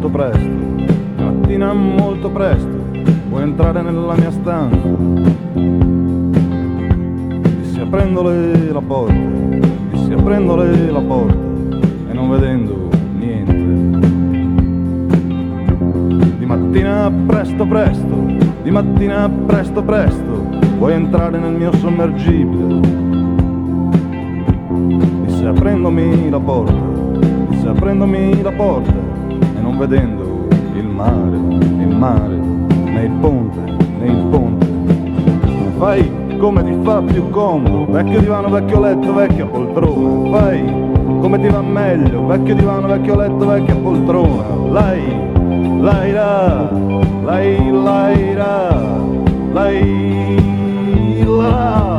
molto presto, mattina molto presto, vuoi entrare nella mia stanza? Dissi aprendole la porta, dissi aprendole la porta e non vedendo niente. Di mattina presto presto, di mattina presto presto, vuoi entrare nel mio sommergibile? Disse aprendomi la porta, disse aprendomi la porta e non vedendo il mare, né il ponte, né il ponte. Fai come ti fa più comodo, vecchio divano, vecchio letto, vecchia poltrona. Fai come ti va meglio, vecchio divano, vecchio letto, vecchia poltrona. Lai, lai ra, lai, lai ra, lai, la.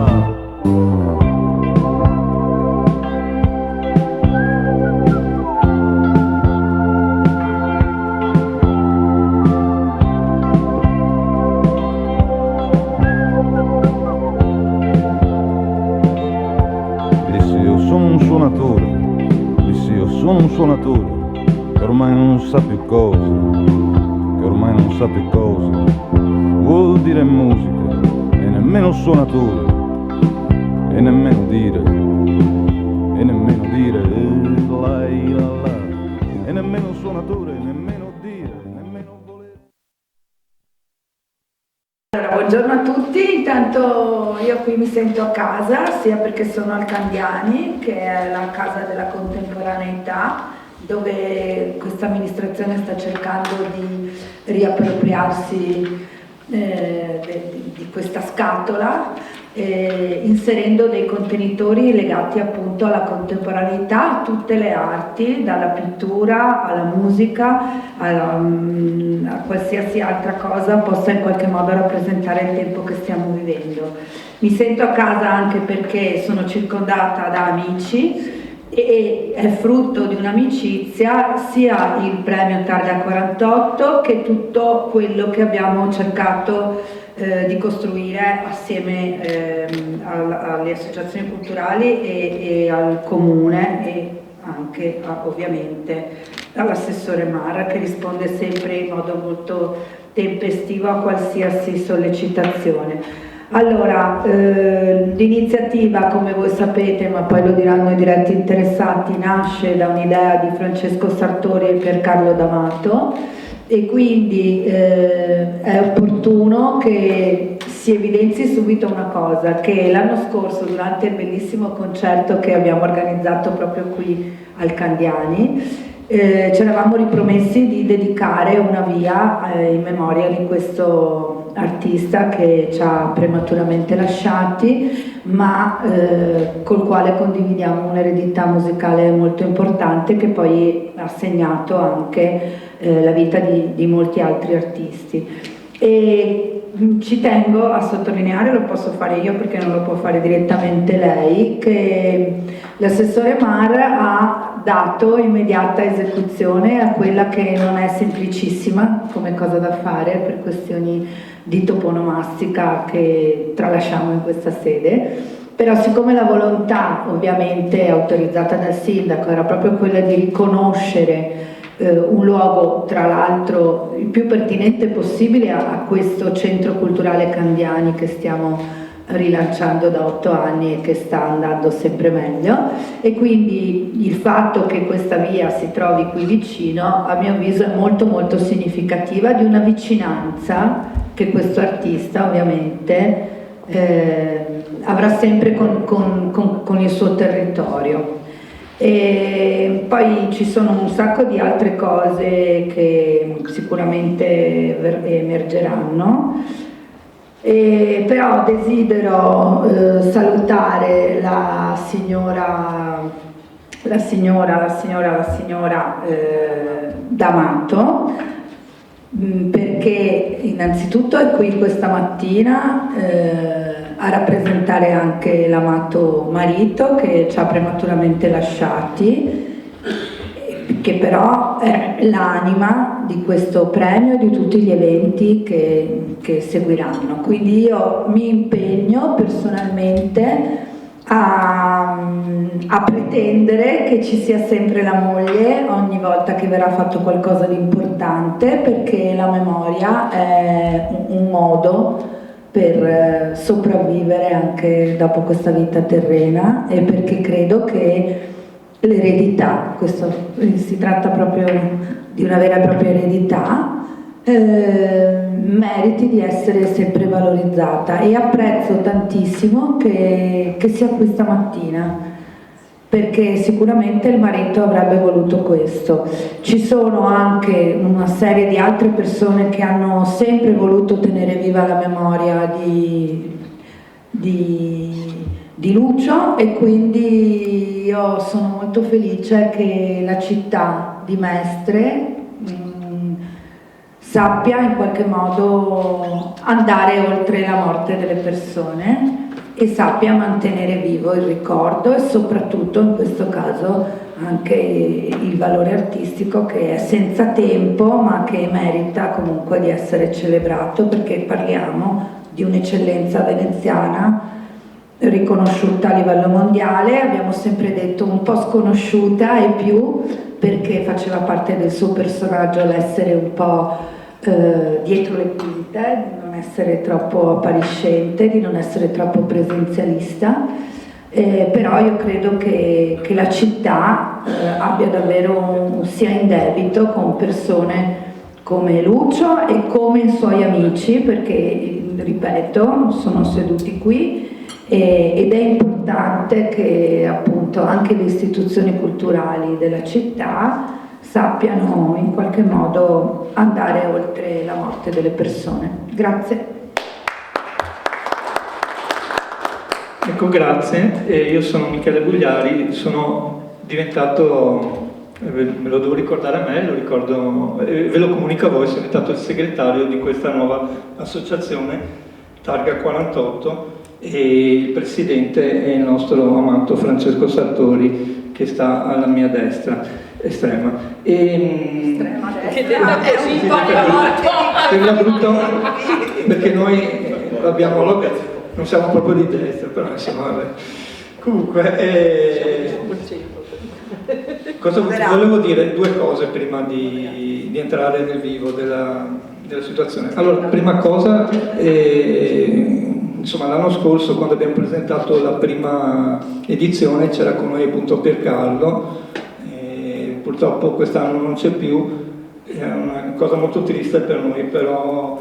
Dissi io sono un suonatore che ormai non sa più cosa, che ormai non sa più cosa vuol dire musica, e nemmeno suonatore, e nemmeno dire, lai la la, e nemmeno suonatore, nemmeno dire, nemmeno volere. Allora, buongiorno a tutti, intanto io qui mi sento a casa, sia perché sono al Candiani, che è la casa della contemporaneità, dove questa amministrazione sta cercando di riappropriarsi di questa scatola, inserendo dei contenitori legati appunto alla contemporaneità, a tutte le arti, dalla pittura alla musica, a qualsiasi altra cosa possa in qualche modo rappresentare il tempo che stiamo vivendo. Mi sento a casa anche perché sono circondata da amici e è frutto di un'amicizia sia il premio Targa 48 che tutto quello che abbiamo cercato di costruire assieme alle associazioni culturali e al comune e anche ovviamente all'assessore Marra, che risponde sempre in modo molto tempestivo a qualsiasi sollecitazione. Allora, l'iniziativa, come voi sapete, ma poi lo diranno i diretti interessati, nasce da un'idea di Francesco Sartori e Piercarlo D'Amato, e quindi è opportuno che si evidenzi subito una cosa, che l'anno scorso, durante il bellissimo concerto che abbiamo organizzato proprio qui al Candiani, ci eravamo ripromessi di dedicare una via in memoria di questo artista che ci ha prematuramente lasciati, ma col quale condividiamo un'eredità musicale molto importante, che poi ha segnato anche la vita di molti altri artisti. E ci tengo a sottolineare, lo posso fare io perché non lo può fare direttamente lei, che l'assessore Mar ha dato immediata esecuzione a quella che non è semplicissima come cosa da fare per questioni di toponomastica che tralasciamo in questa sede. Però siccome la volontà, ovviamente autorizzata dal sindaco, era proprio quella di riconoscere un luogo, tra l'altro il più pertinente possibile a questo centro culturale Candiani che stiamo rilanciando da 8 anni e che sta andando sempre meglio, e quindi il fatto che questa via si trovi qui vicino, a mio avviso, è molto molto significativa di una vicinanza che questo artista ovviamente avrà sempre con il suo territorio. E poi ci sono un sacco di altre cose che sicuramente emergeranno, però desidero salutare la signora D'Amato, perché innanzitutto è qui questa mattina a rappresentare anche l'amato marito che ci ha prematuramente lasciati, che però è l'anima di questo premio e di tutti gli eventi che seguiranno. Quindi io mi impegno personalmente a pretendere che ci sia sempre la moglie ogni volta che verrà fatto qualcosa di importante, perché la memoria è un modo per sopravvivere anche dopo questa vita terrena, e perché credo che l'eredità, questo si tratta proprio di una vera e propria eredità, meriti di essere sempre valorizzata, e apprezzo tantissimo che sia qui stamattina, perché sicuramente il marito avrebbe voluto questo. Ci sono anche una serie di altre persone che hanno sempre voluto tenere viva la memoria di Lucio, e quindi io sono molto felice che la città di Mestre sappia in qualche modo andare oltre la morte delle persone e sappia mantenere vivo il ricordo, e soprattutto in questo caso anche il valore artistico, che è senza tempo ma che merita comunque di essere celebrato, perché parliamo di un'eccellenza veneziana riconosciuta a livello mondiale, abbiamo sempre detto un po' sconosciuta, e più perché faceva parte del suo personaggio l'essere un po' dietro le quinte, di non essere troppo appariscente, di non essere troppo presenzialista, però io credo che la città abbia davvero sia in debito con persone come Lucio e come i suoi amici, perché ripeto sono seduti qui, ed è importante che appunto anche le istituzioni culturali della città sappiano in qualche modo andare oltre la morte delle persone. Grazie. Ecco, grazie. Io sono Michele Bugliari, sono diventato, me lo devo ricordare a me, lo ricordo, ve lo comunico a voi, sono diventato il segretario di questa nuova associazione, Targa 48, e il presidente è il nostro amato Francesco Sartori, che sta alla mia destra. Estrema. Estrema destra. Per la brutta, perché noi abbiamo, non siamo proprio di destra, però insomma vabbè. Comunque, volevo dire due cose prima di entrare nel vivo della situazione. Allora, prima cosa, insomma l'anno scorso, quando abbiamo presentato la prima edizione, c'era con noi appunto Piercarlo. Purtroppo quest'anno non c'è più, è una cosa molto triste per noi, però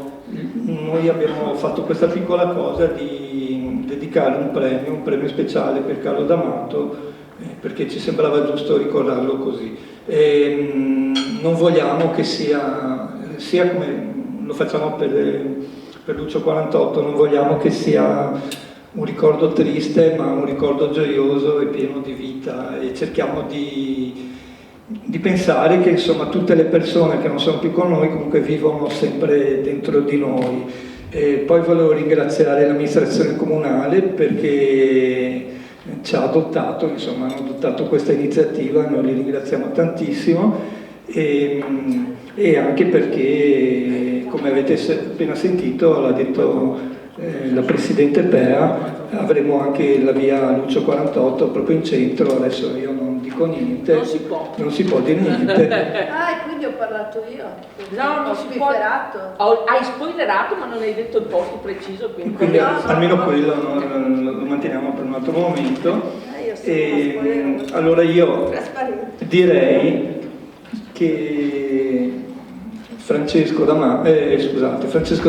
noi abbiamo fatto questa piccola cosa di dedicare un premio speciale per Carlo D'Amato, perché ci sembrava giusto ricordarlo così. Non vogliamo che sia come lo facciamo per Lucio 48, non vogliamo che sia un ricordo triste, ma un ricordo gioioso e pieno di vita, e cerchiamo di pensare che insomma tutte le persone che non sono più con noi comunque vivono sempre dentro di noi. E poi volevo ringraziare l'amministrazione comunale perché ci ha adottato, insomma hanno adottato questa iniziativa, noi li ringraziamo tantissimo, e anche perché, come avete appena sentito, l'ha detto la Presidente Pea, avremo anche la via Lucio 48 proprio in centro. Adesso io non dico niente, non si può dire niente. Ah, e quindi ho parlato io. No, non si può. Hai spoilerato, ma non hai detto il posto preciso, quindi almeno quello lo manteniamo per un altro momento. Allora io direi che Francesco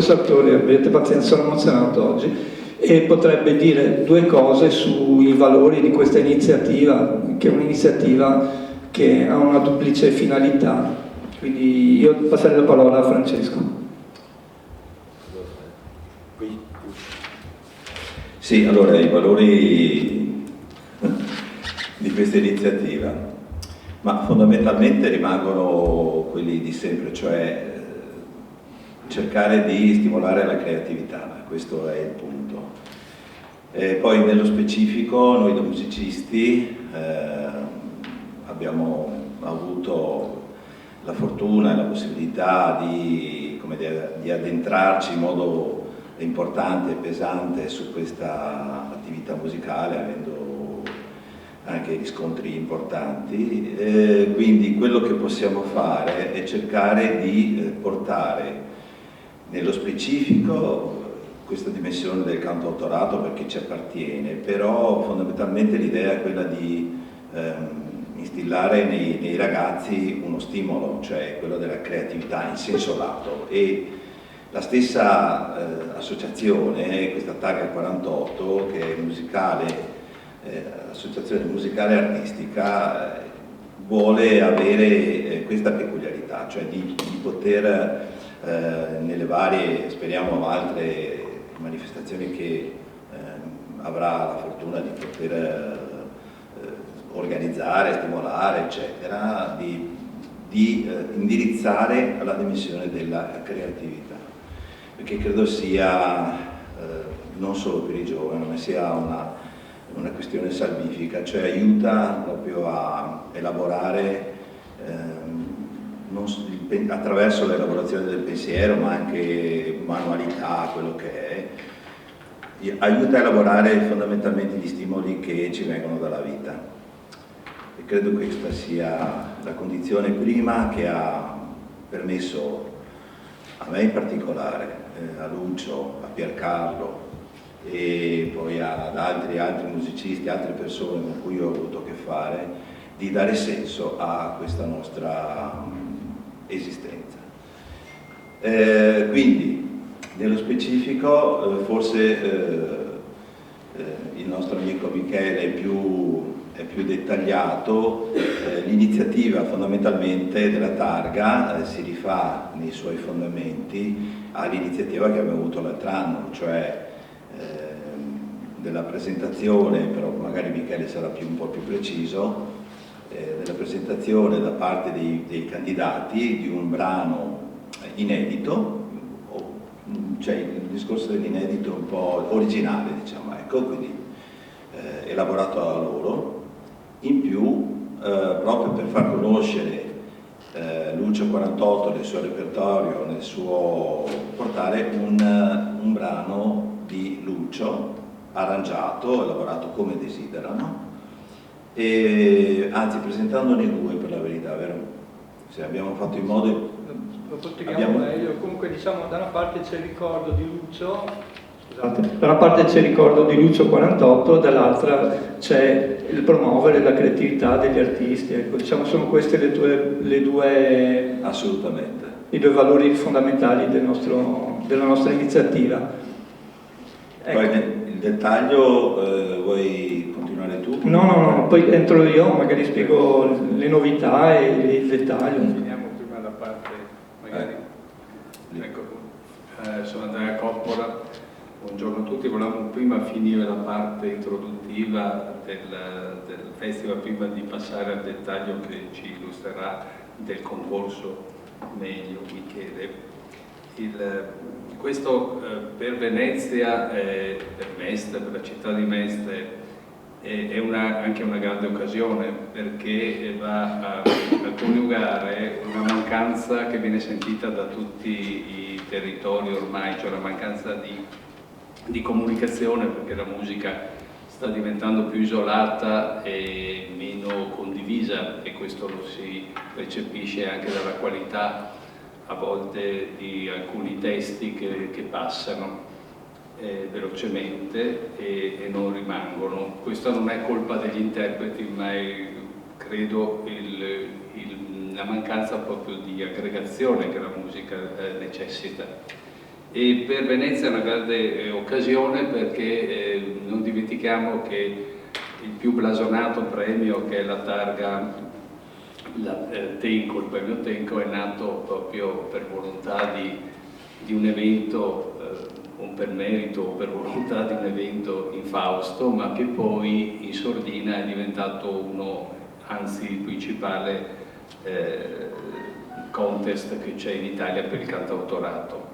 Sartori, avete pazienza, sono emozionato oggi, e potrebbe dire due cose sui valori di questa iniziativa, che è un'iniziativa che ha una duplice finalità. Quindi io passerei la parola a Francesco. Sì, allora i valori di questa iniziativa, ma fondamentalmente rimangono quelli di sempre, cioè cercare di stimolare la creatività, questo è il punto. Poi nello specifico noi da musicisti abbiamo avuto la fortuna e la possibilità di addentrarci in modo importante e pesante su questa attività musicale, avendo anche riscontri importanti, quindi quello che possiamo fare è cercare di portare nello specifico questa dimensione del cantautorato perché ci appartiene, però fondamentalmente l'idea è quella di instillare nei ragazzi uno stimolo, cioè quello della creatività in senso lato, e la stessa associazione, questa Targa 48, che è musicale, associazione musicale artistica, vuole avere questa peculiarità, cioè di poter nelle varie, speriamo altre manifestazioni che avrà la fortuna di poter organizzare, stimolare, eccetera, di indirizzare alla dimensione della creatività, perché credo sia non solo per i giovani, ma sia una questione salvifica, cioè aiuta proprio a elaborare attraverso l'elaborazione del pensiero, ma anche manualità, quello che è, aiuta a elaborare fondamentalmente gli stimoli che ci vengono dalla vita. E credo questa sia la condizione prima che ha permesso a me in particolare, a Lucio, a Piercarlo e poi ad altri musicisti, altre persone con cui ho avuto a che fare, di dare senso a questa nostra esistenza. Quindi, nello specifico, forse il nostro amico Michele è più dettagliato. L'iniziativa fondamentalmente della Targa si rifà nei suoi fondamenti all'iniziativa che abbiamo avuto l'altro anno, cioè della presentazione, però magari Michele sarà un po' più preciso, della presentazione da parte dei candidati di un brano inedito, cioè il discorso dell'inedito un po' originale, diciamo, ecco, quindi elaborato da loro, in più proprio per far conoscere Lucio 48 nel suo repertorio, nel suo portare un brano di Lucio arrangiato, elaborato come desiderano, e anzi presentandone due per la verità, vero? Se abbiamo fatto in modo... Lo spieghiamo meglio, comunque diciamo da una parte c'è il ricordo di Lucio, scusate, da una parte c'è il ricordo di Lucio 48, dall'altra c'è il promuovere la creatività degli artisti, ecco, diciamo sono queste le due assolutamente i due valori fondamentali della nostra iniziativa. Ecco. Poi il dettaglio vuoi continuare tu? No, poi entro io, magari spiego le novità e il dettaglio. Finiamo prima la parte, magari. Ecco, sono Andrea Coppola, buongiorno a tutti. Volevamo prima finire la parte introduttiva del festival, prima di passare al dettaglio che ci illustrerà del concorso meglio Michele. Questo per Venezia, per Mestre, per la città di Mestre, è anche una grande occasione, perché va a coniugare una mancanza che viene sentita da tutti i territori ormai, cioè la mancanza di comunicazione, perché la musica sta diventando più isolata e meno condivisa, e questo lo si percepisce anche dalla qualità a volte di alcuni testi che passano velocemente e non rimangono. Questa non è colpa degli interpreti, ma è, credo, la mancanza proprio di aggregazione che la musica necessita. E per Venezia è una grande occasione, perché non dimentichiamo che il più blasonato premio, che è la Targa Tenco, il premio Tenco, è nato proprio per volontà di un evento, o per merito o per volontà di un evento infausto, ma che poi in sordina è diventato anzi il principale contest che c'è in Italia per il cantautorato.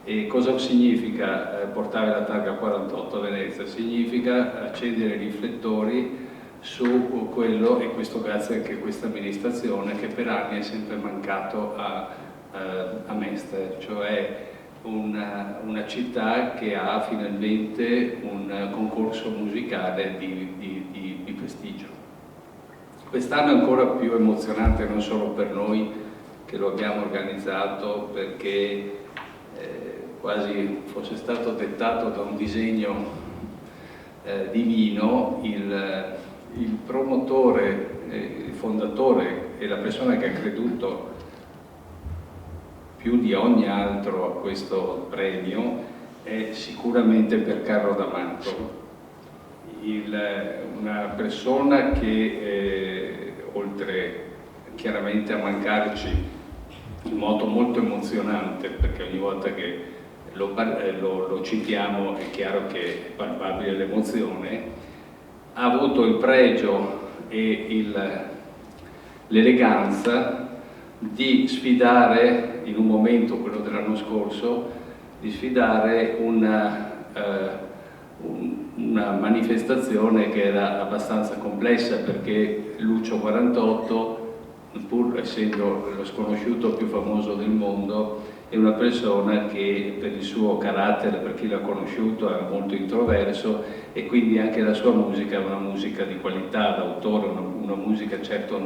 E cosa significa portare la Targa 48 a Venezia? Significa accendere i riflettori su quello, e questo grazie anche a questa amministrazione, che per anni è sempre mancato a Mestre, cioè una città che ha finalmente un concorso musicale di prestigio. Quest'anno è ancora più emozionante, non solo per noi che lo abbiamo organizzato, perché quasi fosse stato dettato da un disegno divino. Il promotore, il fondatore e la persona che ha creduto più di ogni altro a questo premio è sicuramente Piercarlo D'Amato, una persona che oltre chiaramente a mancarci in modo molto emozionante, perché ogni volta che lo citiamo è chiaro che è palpabile l'emozione, ha avuto il pregio e l'eleganza di sfidare, in un momento, quello dell'anno scorso, di sfidare una manifestazione che era abbastanza complessa, perché Lucio 48, pur essendo lo sconosciuto più famoso del mondo, è una persona che per il suo carattere, per chi l'ha conosciuto, è molto introverso, e quindi anche la sua musica è una musica di qualità d'autore, una musica certo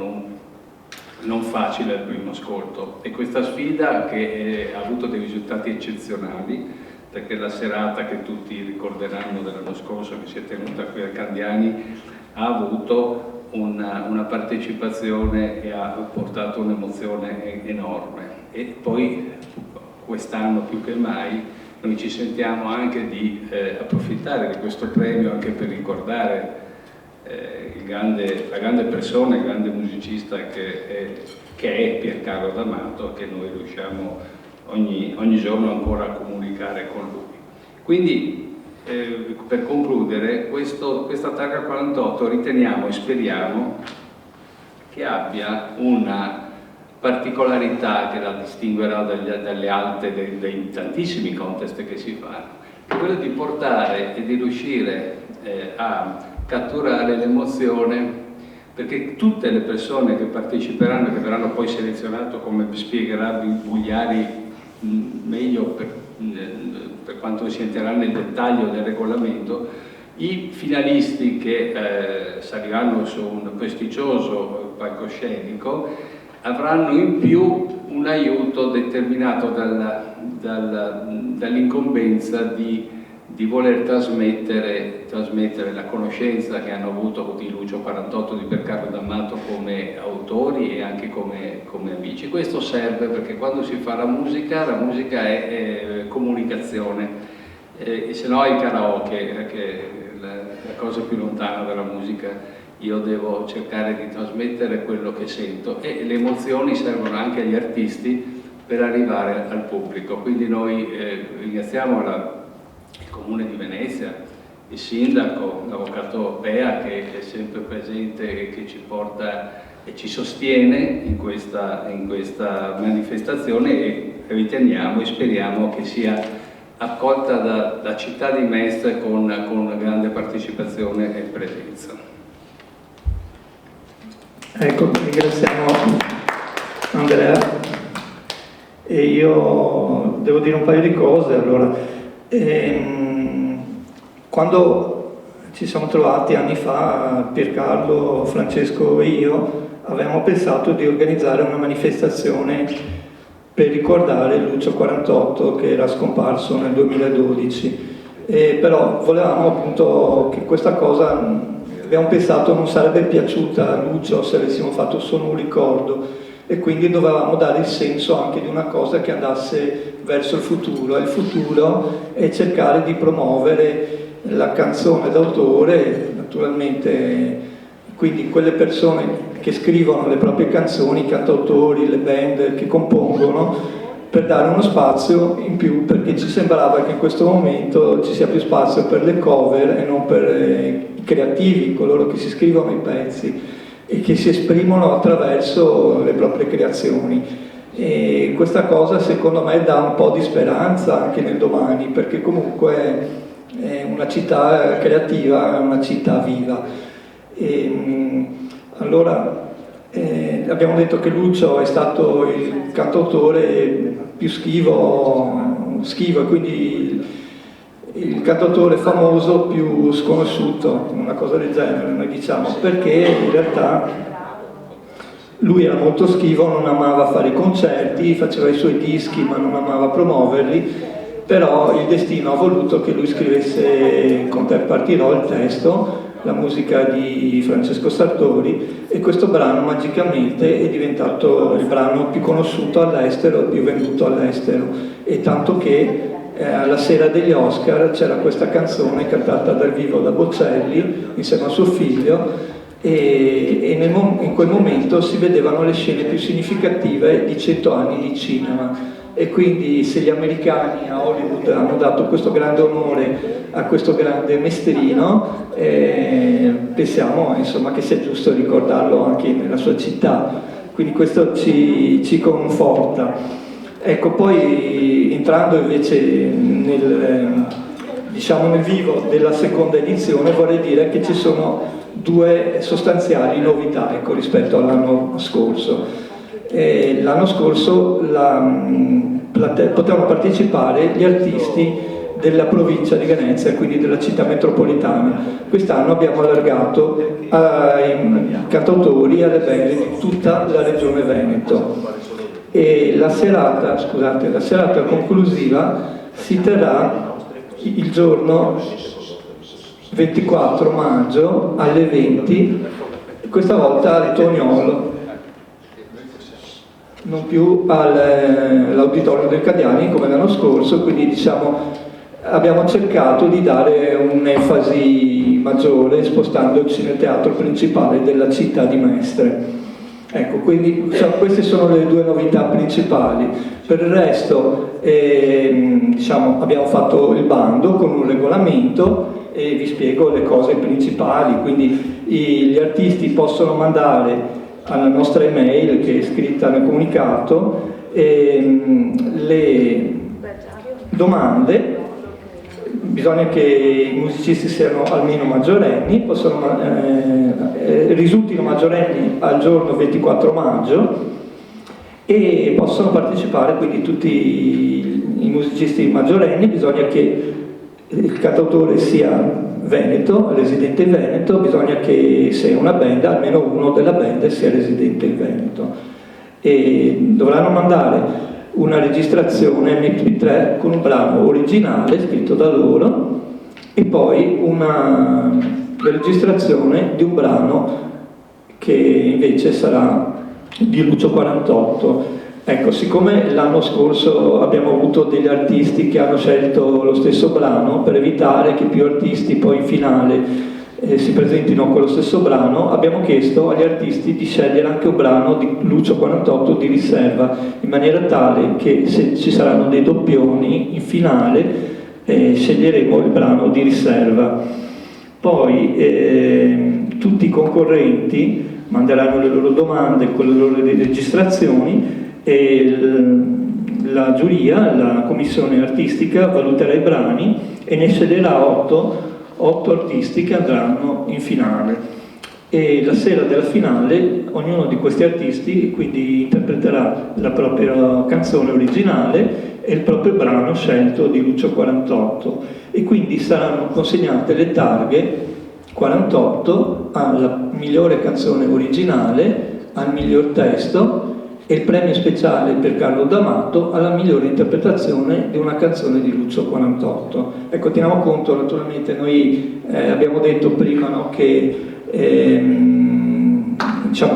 non facile al primo ascolto. E questa sfida che ha avuto dei risultati eccezionali, perché la serata che tutti ricorderanno dell'anno scorso, che si è tenuta qui a Candiani, ha avuto una partecipazione e ha portato un'emozione enorme. E poi quest'anno più che mai noi ci sentiamo anche di approfittare di questo premio anche per ricordare la grande persona, il grande musicista che è Piercarlo D'Amato, che noi riusciamo ogni giorno ancora a comunicare con lui. Quindi per concludere, questa Targa 48 riteniamo e speriamo che abbia una particolarità che la distinguerà dalle altre, dei tantissimi contest che si fanno, che è quella di portare e di riuscire a catturare l'emozione, perché tutte le persone che parteciperanno e che verranno poi selezionate, come spiegherà Bugliari meglio per quanto si entrerà nel dettaglio del regolamento, i finalisti che saliranno su un prestigioso palcoscenico avranno in più un aiuto determinato dall'incombenza di voler trasmettere la conoscenza che hanno avuto di Lucio 48, di Piercarlo D'Amato come autori e anche come amici. Questo serve perché quando si fa la musica è comunicazione, e se no il karaoke, che è la cosa più lontana dalla musica. Io devo cercare di trasmettere quello che sento, e le emozioni servono anche agli artisti per arrivare al pubblico. Quindi noi ringraziamo il Comune di Venezia, il Sindaco, l'Avvocato Pea, che è sempre presente e che ci porta e ci sostiene in questa manifestazione, e riteniamo e speriamo che sia accolta da città di Mestre con grande partecipazione e presenza. Ecco, ringraziamo Andrea, e io devo dire un paio di cose. Allora, quando ci siamo trovati anni fa, Piercarlo, Francesco e io, avevamo pensato di organizzare una manifestazione per ricordare Lucio 48, che era scomparso nel 2012, però volevamo appunto che questa cosa, abbiamo pensato, non sarebbe piaciuta a Lucio se avessimo fatto solo un ricordo, e quindi dovevamo dare il senso anche di una cosa che andasse verso il futuro, e il futuro è cercare di promuovere la canzone d'autore, naturalmente, quindi quelle persone che scrivono le proprie canzoni, i cantautori, le band che compongono, per dare uno spazio in più, perché ci sembrava che in questo momento ci sia più spazio per le cover e non per i creativi, coloro che si scrivono i pezzi e che si esprimono attraverso le proprie creazioni. E questa cosa secondo me dà un po' di speranza anche nel domani, perché comunque è una città creativa, è una città viva. Allora Abbiamo detto che Lucio è stato il cantautore più schivo, e quindi il cantautore famoso più sconosciuto, una cosa del genere, noi diciamo, perché in realtà lui era molto schivo, non amava fare i concerti, faceva i suoi dischi ma non amava promuoverli, però il destino ha voluto che lui scrivesse Con te partirò il testo, la musica di Francesco Sartori, e questo brano magicamente è diventato il brano più conosciuto all'estero, più venduto all'estero, e tanto che alla sera degli Oscar c'era questa canzone cantata dal vivo da Bocelli insieme a suo figlio, e in quel momento si vedevano le scene più significative di 100 anni di cinema. E quindi se gli americani a Hollywood hanno dato questo grande onore a questo grande mestrino, pensiamo insomma che sia giusto ricordarlo anche nella sua città, quindi questo ci conforta. Ecco, poi entrando invece nel vivo della seconda edizione, vorrei dire che ci sono due sostanziali novità, ecco, rispetto all'anno scorso. L'anno scorso potevano partecipare gli artisti della provincia di Venezia, quindi della città metropolitana. Quest'anno abbiamo allargato ai cantautori e alle band di tutta la regione Veneto. E la serata conclusiva si terrà il giorno 24 maggio alle 20, questa volta al Toniolo, non più all'Auditorio del Candiani come l'anno scorso, quindi diciamo abbiamo cercato di dare un'enfasi maggiore spostandoci nel teatro principale della città di Mestre. Ecco, quindi queste sono le due novità principali. Per il resto abbiamo fatto il bando con un regolamento e vi spiego le cose principali. Quindi gli artisti possono mandare alla nostra email, che è scritta nel comunicato, le domande. Bisogna che i musicisti siano almeno maggiorenni, risultino maggiorenni al giorno 24 maggio e possono partecipare quindi tutti i musicisti maggiorenni. Bisogna che il cantautore sia veneto, residente in Veneto, bisogna che se è una band, almeno uno della band sia residente in Veneto, e dovranno mandare una registrazione MP3 con un brano originale scritto da loro e poi una registrazione di un brano che invece sarà di Lucio 48. Ecco, siccome l'anno scorso abbiamo avuto degli artisti che hanno scelto lo stesso brano, per evitare che più artisti poi in finale si presentino con lo stesso brano, abbiamo chiesto agli artisti di scegliere anche un brano di Lucio 48 di riserva, in maniera tale che se ci saranno dei doppioni in finale sceglieremo il brano di riserva. Poi tutti i concorrenti manderanno le loro domande con le loro registrazioni e la giuria, la commissione artistica, valuterà i brani e ne sceglierà 8 artisti che andranno in finale, e la sera della finale ognuno di questi artisti quindi interpreterà la propria canzone originale e il proprio brano scelto di Lucio 48, e quindi saranno consegnate le targhe 48 alla migliore canzone originale, al miglior testo, e il premio speciale per Carlo D'Amato alla migliore interpretazione di una canzone di Lucio 48. Ecco, teniamo conto, naturalmente noi abbiamo detto prima, no, che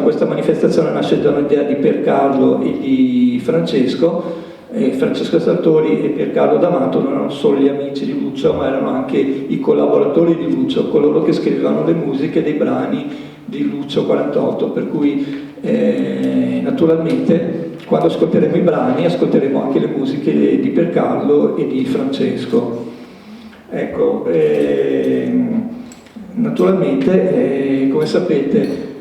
questa manifestazione nasce da un'idea di Piercarlo e di Francesco. Francesco Sartori e Piercarlo D'Amato non erano solo gli amici di Lucio, ma erano anche i collaboratori di Lucio, coloro che scrivevano le musiche dei brani di Lucio 48, per cui naturalmente quando ascolteremo i brani ascolteremo anche le musiche di Piercarlo e di Francesco. Ecco, naturalmente come sapete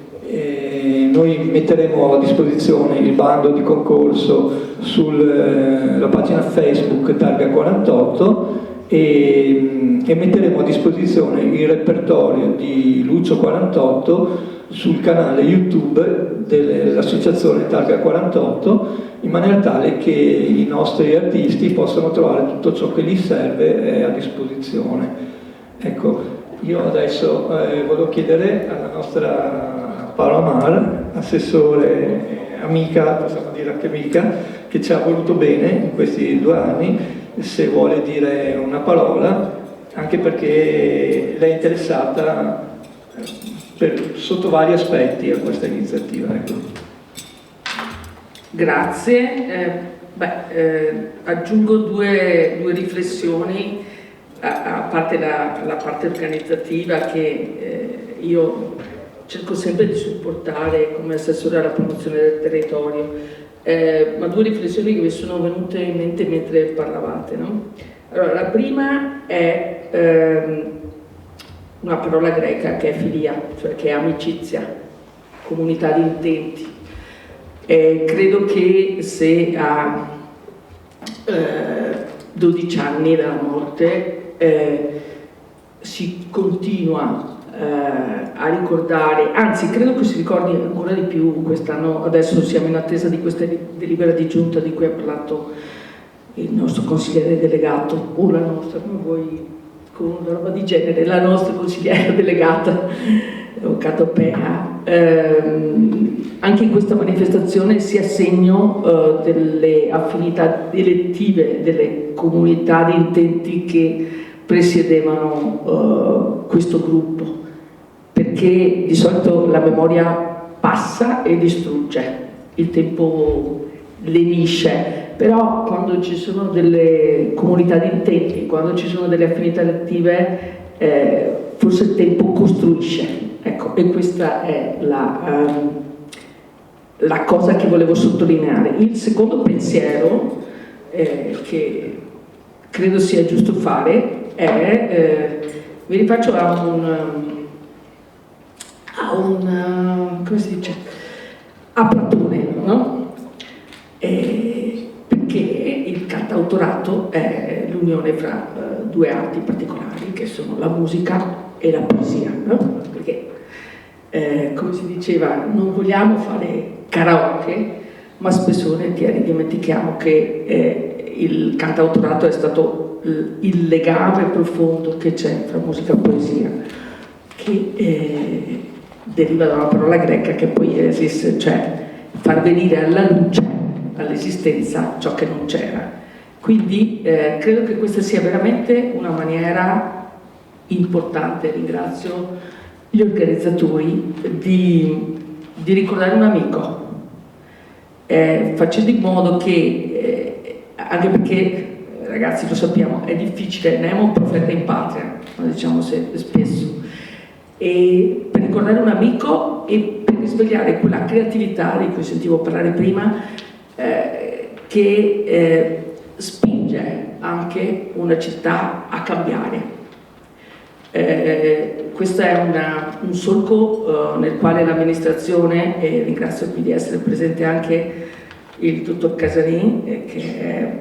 noi metteremo a disposizione il bando di concorso sulla pagina Facebook Targa 48 e e metteremo a disposizione il repertorio di Lucio 48 sul canale YouTube dell'associazione Targa 48, in maniera tale che i nostri artisti possano trovare tutto ciò che gli serve a disposizione. Ecco, io adesso volevo chiedere alla nostra Paola Mar, assessore amica, possiamo dire anche amica, che ci ha voluto bene in questi 2 anni, se vuole dire una parola, anche perché lei è interessata sotto vari aspetti a questa iniziativa. Ecco. Grazie. Aggiungo due riflessioni, a parte la parte organizzativa che io cerco sempre di supportare come assessore alla promozione del territorio, ma 2 riflessioni che mi sono venute in mente mentre parlavate, no? Allora, la prima è una parola greca che è filia, cioè che è amicizia, comunità di intenti. Credo che se a 12 anni dalla morte si continua a ricordare, anzi credo che si ricordi ancora di più quest'anno, adesso siamo in attesa di questa delibera di giunta di cui ha parlato il nostro consigliere delegato, o la nostra, come vuoi, con una roba di genere, la nostra consigliera delegata, l'avvocato Pea. Anche in questa manifestazione sia segno delle affinità elettive, delle comunità di intenti che presiedevano questo gruppo, perché di solito la memoria passa e distrugge, il tempo lenisce, però quando ci sono delle comunità di intenti, quando ci sono delle affinità elettive, forse il tempo costruisce. Ecco, e questa è la cosa che volevo sottolineare. Il secondo pensiero che credo sia giusto fare è, mi rifaccio come si dice? A Platone, no? Perché il cantautorato è l'unione fra 2 arti particolari che sono la musica e la poesia, no? Perché come si diceva, non vogliamo fare karaoke, ma spesso e volentieri dimentichiamo che il cantautorato è stato il legame profondo che c'è tra musica e poesia, che deriva da una parola greca che poi esiste, cioè far venire alla luce, all'esistenza, ciò che non c'era. Quindi credo che questa sia veramente una maniera importante, ringrazio gli organizzatori, di ricordare un amico, facendo in modo che, anche perché ragazzi lo sappiamo, è difficile, nemo profeta in patria, lo diciamo spesso, e per ricordare un amico e per risvegliare quella creatività di cui sentivo parlare prima, che spinge anche una città a cambiare. Questo è un solco nel quale l'amministrazione, e ringrazio qui di essere presente anche il dottor Casarin, che è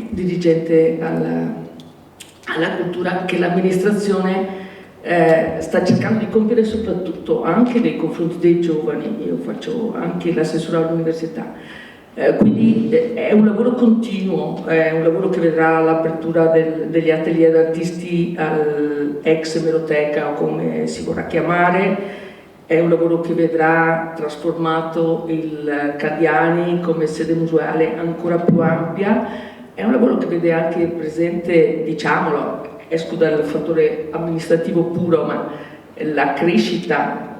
dirigente alla cultura, che l'amministrazione sta cercando di compiere, soprattutto anche nei confronti dei giovani. Io faccio anche l'assessore all'università. Quindi è un lavoro continuo, è un lavoro che vedrà l'apertura degli atelier d'artisti all'ex Meroteca, o come si vorrà chiamare, è un lavoro che vedrà trasformato il Candiani come sede museale ancora più ampia, è un lavoro che vede anche presente, diciamolo, esco dal fattore amministrativo puro, ma la crescita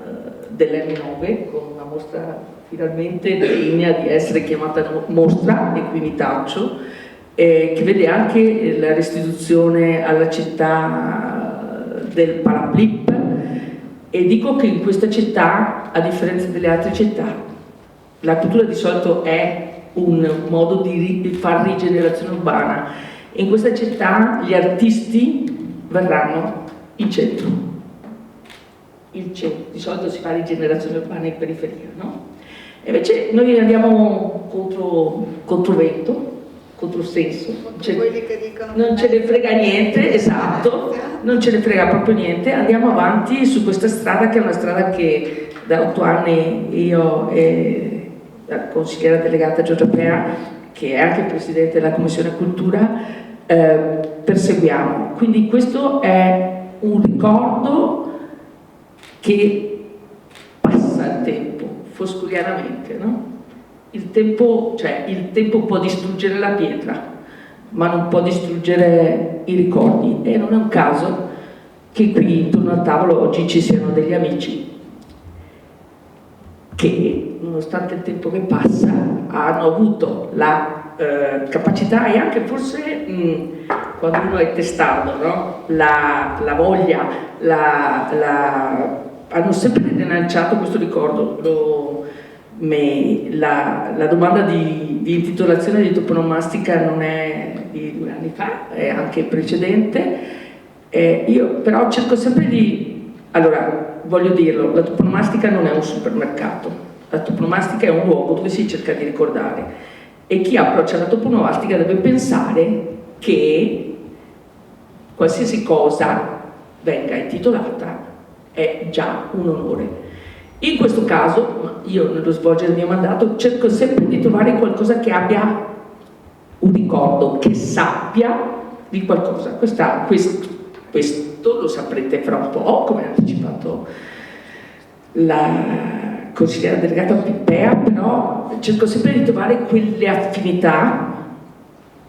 dell'M9 con una mostra finalmente degna di essere chiamata mostra, e qui mi taccio, che vede anche la restituzione alla città del Paraplip, e dico che in questa città, a differenza delle altre città, la cultura di solito è un modo di fare rigenerazione urbana, e in questa città gli artisti verranno in centro. Il centro, di solito si fa rigenerazione urbana in periferia, no? E invece noi andiamo contro vento, controsenso. Quelli che dicono Non ce ne frega niente, esatto, non ce ne frega proprio niente, andiamo avanti su questa strada che è una strada che da 8 anni io e la consigliera delegata Giorgia Pea, che è anche presidente della Commissione Cultura, perseguiamo. Quindi questo è un ricordo che passa il tempo, foscurianamente, no? Il tempo può distruggere la pietra, ma non può distruggere i ricordi, e non è un caso che qui intorno al tavolo oggi ci siano degli amici che, nonostante il tempo che passa, hanno avuto la capacità e anche forse quando uno è testardo, no? la voglia, hanno sempre denunciato questo ricordo. La domanda di intitolazione di toponomastica non è di 2 anni fa, è anche precedente. Io però cerco sempre allora, voglio dirlo, la toponomastica non è un supermercato, la toponomastica è un luogo dove si cerca di ricordare, e chi approccia la toponomastica deve pensare che qualsiasi cosa venga intitolata è già un onore. In questo caso, io nello svolgere il mio mandato cerco sempre di trovare qualcosa che abbia un ricordo, che sappia di qualcosa. Questo lo saprete fra un po', come ha anticipato la consigliera delegata Pea, però cerco sempre di trovare quelle affinità,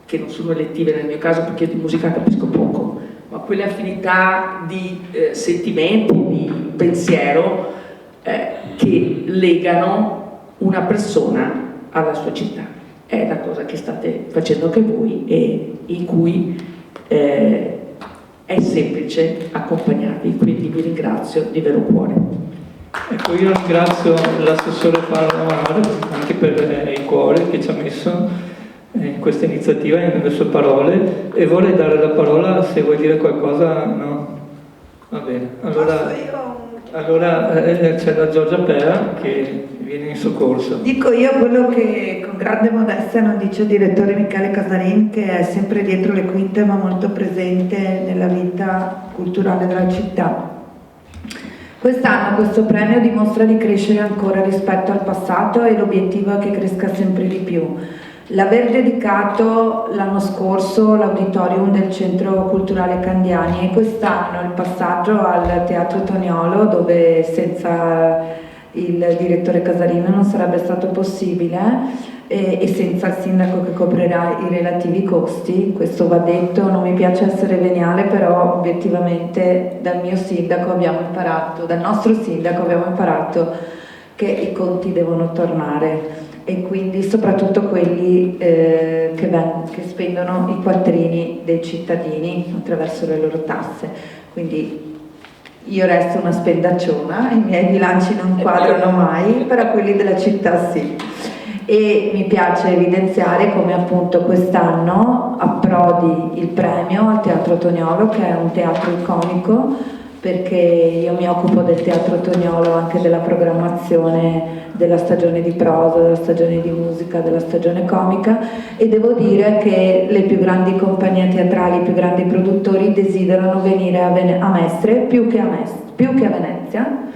che non sono elettive nel mio caso perché di musica capisco poco, ma quelle affinità di sentimenti, di pensiero, che legano una persona alla sua città. È la cosa che state facendo anche voi e in cui è semplice accompagnarvi, quindi vi ringrazio di vero cuore. Ecco, io ringrazio l'assessore Paolo Amaro anche per il cuore che ci ha messo in questa iniziativa e nelle sue parole, e vorrei dare la parola, se vuoi dire qualcosa. No? Va bene, allora c'è la Giorgia Pea che viene in soccorso. Dico io quello che con grande modestia non dice il direttore Michele Casarin, che è sempre dietro le quinte ma molto presente nella vita culturale della città. Quest'anno questo premio dimostra di crescere ancora rispetto al passato e l'obiettivo è che cresca sempre di più. L'aver dedicato l'anno scorso l'auditorium del Centro Culturale Candiani e quest'anno il passaggio al Teatro Toniolo, dove senza il direttore Casarin non sarebbe stato possibile, e senza il sindaco che coprirà i relativi costi. Questo va detto, non mi piace essere veniale, però obiettivamente dal nostro sindaco abbiamo imparato che i conti devono tornare, e quindi soprattutto quelli che spendono i quattrini dei cittadini attraverso le loro tasse. Quindi io resto una spendacciona, i miei bilanci non quadrano mai, però quelli della città sì. E mi piace evidenziare come appunto quest'anno approdi il premio al Teatro Toniolo, che è un teatro iconico, perché io mi occupo del Teatro Toniolo, anche della programmazione della stagione di prosa, della stagione di musica, della stagione comica, e devo dire che le più grandi compagnie teatrali, i più grandi produttori desiderano venire a Mestre più che a Venezia,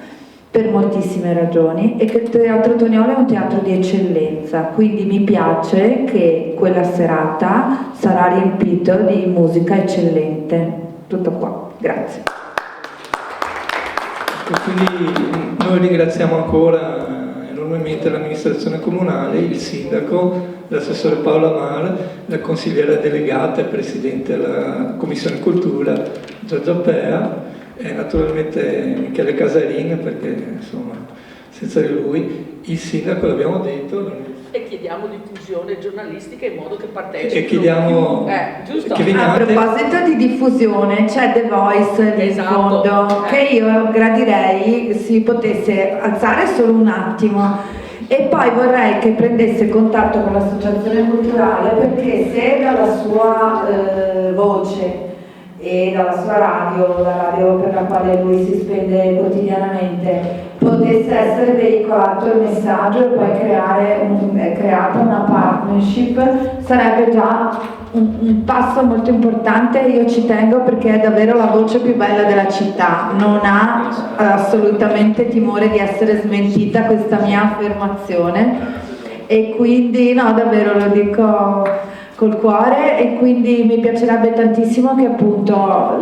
per moltissime ragioni, e che il Teatro Toniolo è un teatro di eccellenza, quindi mi piace che quella serata sarà riempito di musica eccellente. Tutto qua, grazie. E quindi noi ringraziamo ancora enormemente l'amministrazione comunale, il sindaco, l'assessore Paolo Amar, la consigliera delegata e presidente della Commissione Cultura Giorgia Pea, e naturalmente Michele Casarin, perché insomma senza di lui il sindaco, l'abbiamo detto. E chiediamo diffusione giornalistica in modo che partecipino. E chiediamo giusto? che veniate. A proposito di diffusione, c'è The Voice lì in fondo, che io gradirei si potesse alzare solo un attimo, e poi vorrei che prendesse contatto con l'associazione culturale, perché se dalla sua voce e dalla sua radio, la radio per la quale lui si spende quotidianamente, potesse essere veicolato il messaggio e poi creata una partnership, sarebbe già un passo molto importante. Io ci tengo perché è davvero la voce più bella della città, non ha assolutamente timore di essere smentita questa mia affermazione, e quindi no, davvero lo dico col cuore, e quindi mi piacerebbe tantissimo che appunto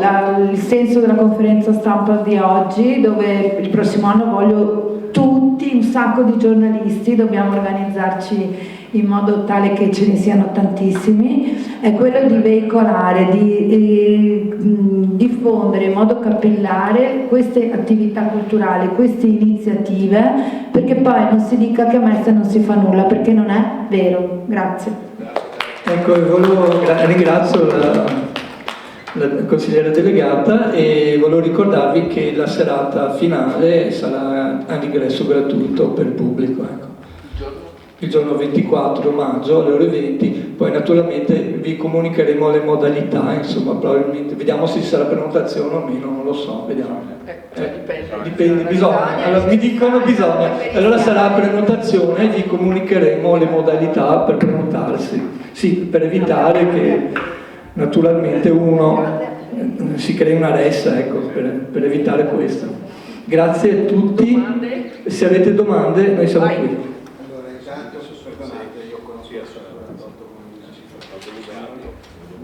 il senso della conferenza stampa di oggi, dove il prossimo anno voglio tutti, un sacco di giornalisti, dobbiamo organizzarci in modo tale che ce ne siano tantissimi, è quello di veicolare, di diffondere in modo capillare queste attività culturali, queste iniziative, perché poi non si dica che a Mestre non si fa nulla, perché non è vero. Grazie. Ecco, ringrazio la consigliera delegata e volevo ricordarvi che la serata finale sarà all'ingresso gratuito per il pubblico. Ecco. Il giorno 24 maggio alle ore 20, poi naturalmente vi comunicheremo le modalità, insomma, probabilmente vediamo se ci sarà prenotazione o meno, non lo so, vediamo. Dipende, bisogna. Allora, mi dicono bisogna. Allora sarà prenotazione e vi comunicheremo le modalità per prenotarsi. Sì, per evitare che naturalmente uno si crei una ressa, ecco, per evitare questo. Grazie a tutti. Se avete domande, noi siamo qui.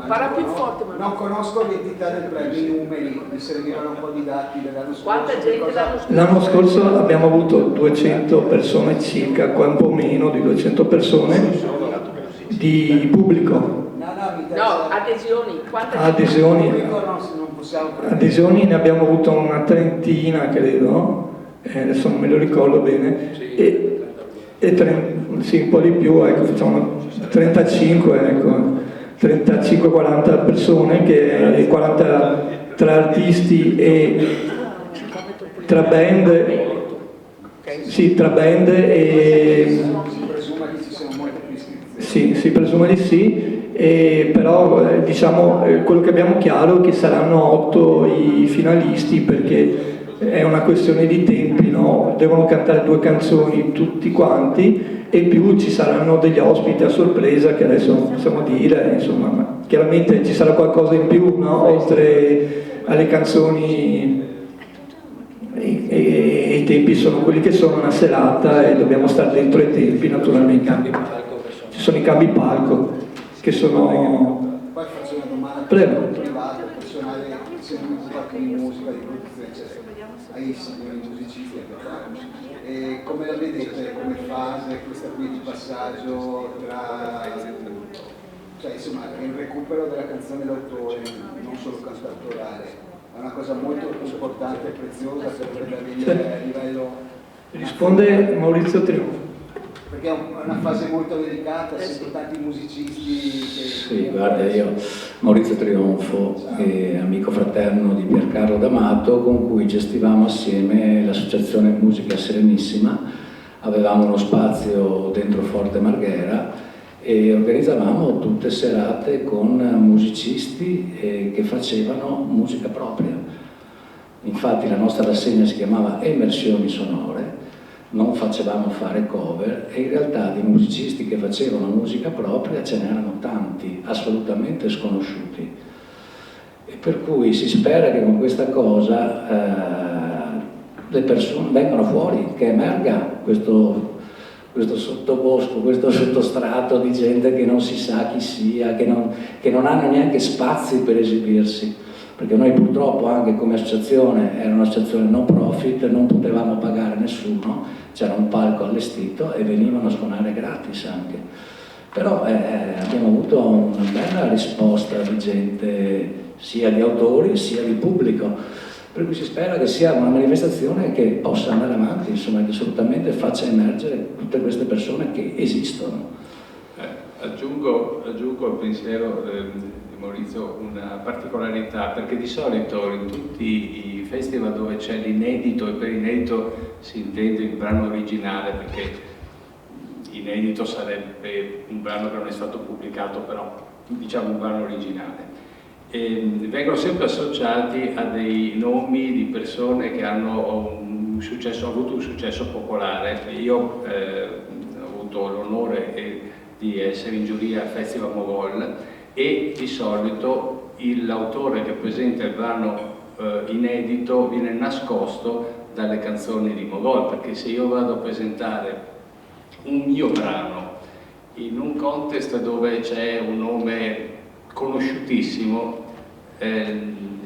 Parla più forte, ma non conosco l'entità del premio, i numeri, mi serviranno un po' di dati dell'anno scorso. Quanta gente L'anno scorso abbiamo avuto 200 persone circa, qua un po' meno di 200 persone di pubblico. No, adesioni. Adesioni ne abbiamo avuto una trentina, credo, adesso non me lo ricordo bene, sì, un po' di più, ecco, facciamo 35, ecco. 35-40 persone, 40 tra artisti e tra band e sì, si presume di sì, però diciamo quello che abbiamo chiaro è che saranno 8 i finalisti, perché è una questione di tempi, no? Devono cantare 2 canzoni tutti quanti, e più ci saranno degli ospiti a sorpresa che adesso non possiamo dire, insomma, ma chiaramente ci sarà qualcosa in più, no? Oltre alle canzoni, e i tempi sono quelli che sono, una serata e dobbiamo stare dentro i tempi, naturalmente. Ci sono i cambi palco che sono... Poi faccio una domanda privata, personale, se non si fa di musica, di produzione, ai signori musicisti che fanno. E come la vedete come fase questa qui di passaggio tra, cioè insomma, il recupero della canzone d'autore, non solo cantautorale, è una cosa molto importante e preziosa per venire a livello... Risponde Maurizio Trionfo. Perché è una fase molto delicata, sempre tanti musicisti che... Sì, guarda, io Maurizio Trionfo, amico fraterno di Piercarlo D'Amato, con cui gestivamo assieme l'associazione Musica Serenissima, avevamo uno spazio dentro Forte Marghera e organizzavamo tutte serate con musicisti che facevano musica propria. Infatti la nostra rassegna si chiamava Emersioni Sonore, non facevamo fare cover, e in realtà di musicisti che facevano musica propria ce n'erano tanti, assolutamente sconosciuti. E per cui si spera che con questa cosa le persone vengano fuori, che emerga questo sottobosco, questo sottostrato di gente che non si sa chi sia, che non hanno neanche spazi per esibirsi. Perché noi purtroppo anche come associazione, era un'associazione no profit, non potevamo pagare nessuno, c'era un palco allestito e venivano a suonare gratis anche. Però abbiamo avuto una bella risposta di gente, sia di autori sia di pubblico, per cui si spera che sia una manifestazione che possa andare avanti, insomma, che assolutamente faccia emergere tutte queste persone che esistono. Aggiungo al pensiero di Maurizio una particolarità, perché di solito in tutti i festival dove c'è l'inedito, e per inedito si intende il brano originale, perché inedito sarebbe un brano che non è stato pubblicato, però diciamo un brano originale. vengono sempre associati a dei nomi di persone che hanno avuto un successo popolare. Io ho avuto l'onore di essere in giuria al Festival Mogol e di solito l'autore che presenta il brano inedito viene nascosto dalle canzoni di Mogol, perché se io vado a presentare un mio brano in un contest dove c'è un nome conosciutissimo,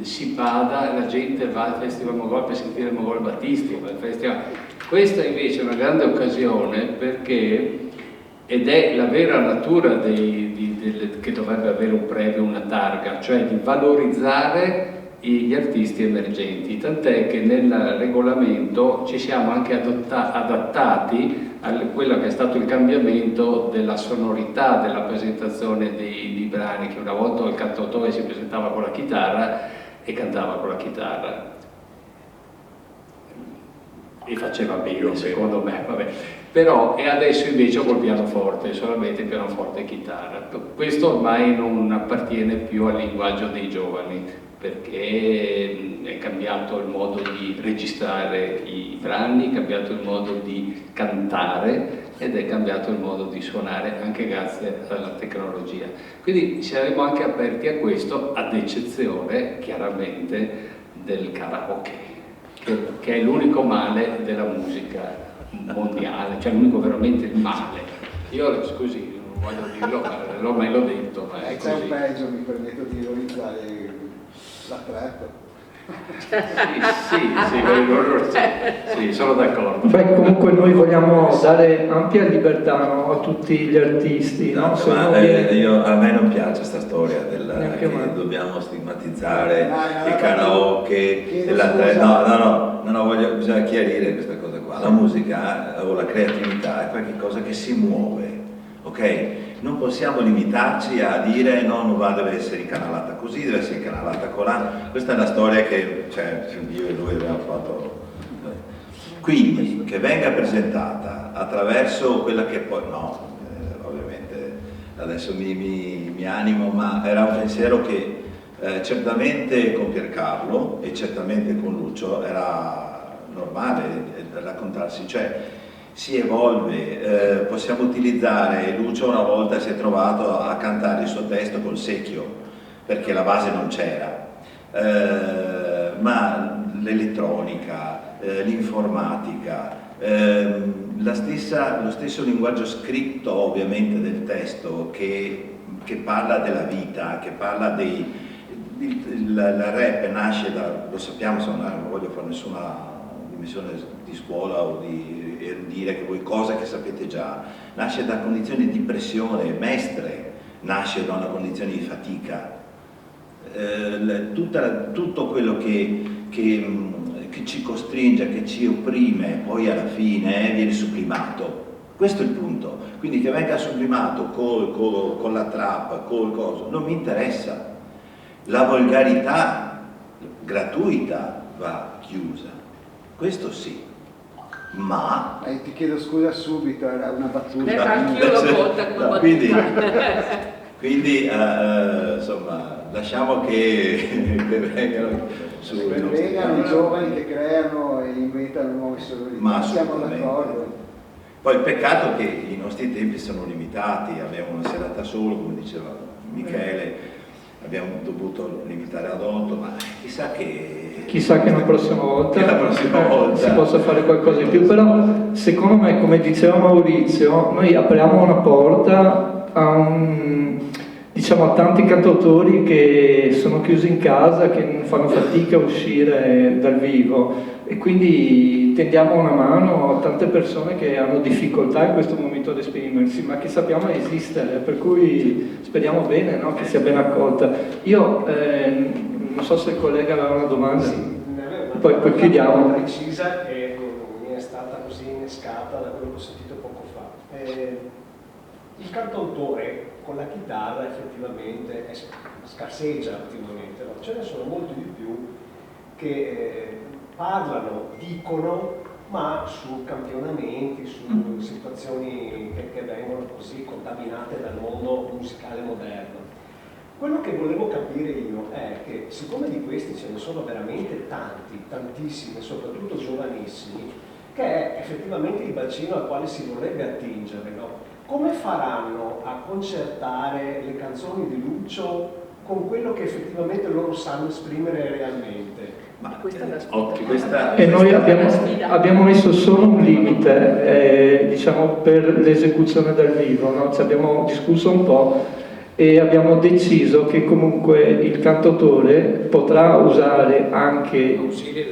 si bada, la gente va al Festival Mogol per sentire Mogol Battisti, questa invece è una grande occasione perché, ed è la vera natura che dovrebbe avere un premio, una targa, cioè di valorizzare gli artisti emergenti, tant'è che nel regolamento ci siamo anche adattati a quello che è stato il cambiamento della sonorità della presentazione dei brani, che una volta il cantautore si presentava con la chitarra e cantava con la chitarra e faceva bene, secondo me, vabbè. Però e adesso invece col pianoforte, solamente pianoforte e chitarra. Questo ormai non appartiene più al linguaggio dei giovani, perché è cambiato il modo di registrare i brani, è cambiato il modo di cantare ed è cambiato il modo di suonare, anche grazie alla tecnologia. Quindi saremo anche aperti a questo, ad eccezione chiaramente del karaoke, che è l'unico male della musica mondiale, cioè l'unico veramente male. Io scusi, non voglio dirlo, ma l'ho mai detto, ma è così. Peggio, mi permetto di ironizzare la trap. Sì, sono d'accordo. Beh, comunque noi vogliamo dare ampia libertà, no, a tutti gli artisti, no? A me non piace questa storia che dobbiamo stigmatizzare il karaoke, bisogna chiarire questa cosa qua. La musica o la creatività è qualcosa che si muove, ok? Non possiamo limitarci a dire no, non deve essere incanalata così, deve essere incanalata colà. Questa è una storia che io e lui abbiamo fatto. Quindi che venga presentata attraverso quella che poi ovviamente adesso mi animo, ma era un pensiero che certamente con Piercarlo e certamente con Lucio era normale raccontarsi, cioè si evolve, possiamo utilizzare. Lucio una volta si è trovato a cantare il suo testo col secchio perché la base non c'era, ma l'elettronica, l'informatica, lo stesso linguaggio scritto ovviamente del testo che parla della vita, che parla il rap nasce lo sappiamo, non voglio fare nessuna dimensione di scuola o di dire che voi cose che sapete già, nasce da condizioni di pressione, mestre, nasce da una condizione di fatica, tutto quello che ci costringe, che ci opprime, poi alla fine viene sublimato. Questo è il punto. Quindi che venga sublimato con la trap, col coso, non mi interessa. La volgarità gratuita va chiusa. Questo sì. Ma ti chiedo scusa subito, era una battuta. Anch'io l'ho colta come battuta. Quindi insomma, lasciamo che vengano i giovani che creano e inventano nuovi sonori. Ma siamo d'accordo. Poi peccato che i nostri tempi sono limitati, abbiamo una serata solo, come diceva Michele, abbiamo dovuto limitare ad 8, ma chissà che la prossima volta si possa fare qualcosa in più. Però secondo me, come diceva Maurizio, noi apriamo una porta a tanti cantautori che sono chiusi in casa, che fanno fatica a uscire dal vivo, e quindi tendiamo una mano a tante persone che hanno difficoltà in questo momento ad esprimersi, ma che sappiamo esistere, per cui speriamo bene, no? Che sia ben accolta. Io non so se il collega aveva una domanda, sì, poi chiudiamo. Precisa e mi è stata così innescata da quello che ho sentito poco fa. Il cantautore con la chitarra effettivamente scarseggia ultimamente, no? Ce ne sono molti di più che parlano, dicono, ma su campionamenti, su situazioni che vengono così contaminate dal mondo musicale moderno. Quello che volevo capire io è che siccome di questi ce ne sono veramente tanti, tantissimi, soprattutto giovanissimi, che è effettivamente il bacino al quale si vorrebbe attingere, no? Come faranno a concertare le canzoni di Lucio con quello che effettivamente loro sanno esprimere realmente? Ma questa è la questa E noi abbiamo messo solo un limite, diciamo, per l'esecuzione dal vivo, no? Ci abbiamo discusso un po' e abbiamo deciso che comunque il cantautore potrà usare anche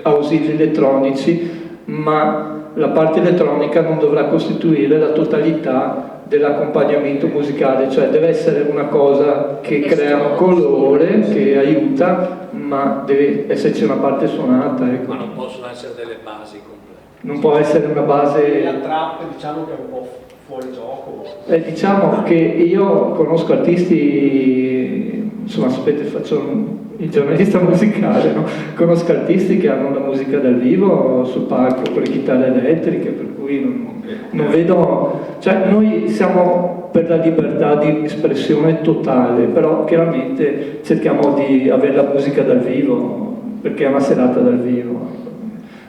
ausili elettronici, ma la parte elettronica non dovrà costituire la totalità dell'accompagnamento musicale, cioè deve essere una cosa che crea un colore, che aiuta, ma deve esserci una parte suonata. Ecco. Ma non possono essere delle basi complete. Non può essere una base... La trap diciamo che è un po' fuori gioco. Diciamo che io conosco artisti, insomma, sapete, faccio il giornalista musicale, no? Conosco artisti che hanno la musica dal vivo sul palco con le chitarre elettriche, per cui non vedo, cioè noi siamo per la libertà di espressione totale, però chiaramente cerchiamo di avere la musica dal vivo, perché è una serata dal vivo.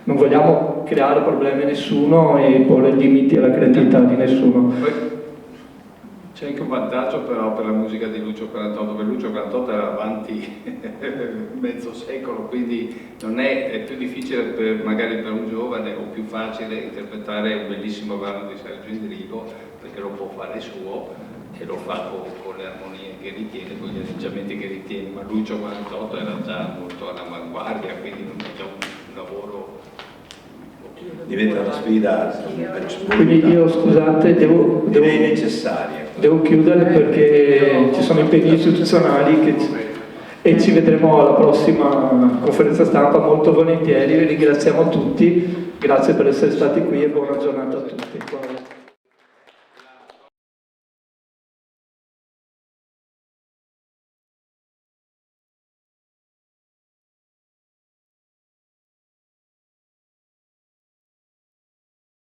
Non vogliamo creare problemi a nessuno e porre limiti alla creatività di nessuno. C'è anche un vantaggio però per la musica di Lucio 48, perché Lucio 48 era avanti mezzo secolo, quindi non è più difficile magari per un giovane o più facile interpretare un bellissimo brano di Sergio Endrigo, perché lo può fare suo e lo fa con le armonie che ritiene, con gli arrangiamenti che ritiene, ma Lucio 48 era già molto all'avanguardia, quindi non è già un lavoro. diventa una sfida. Quindi io, scusate, direi necessaria. Devo chiudere perché ci sono impegni istituzionali e ci vedremo alla prossima conferenza stampa molto volentieri. Vi ringraziamo tutti, grazie per essere stati qui e buona giornata a tutti.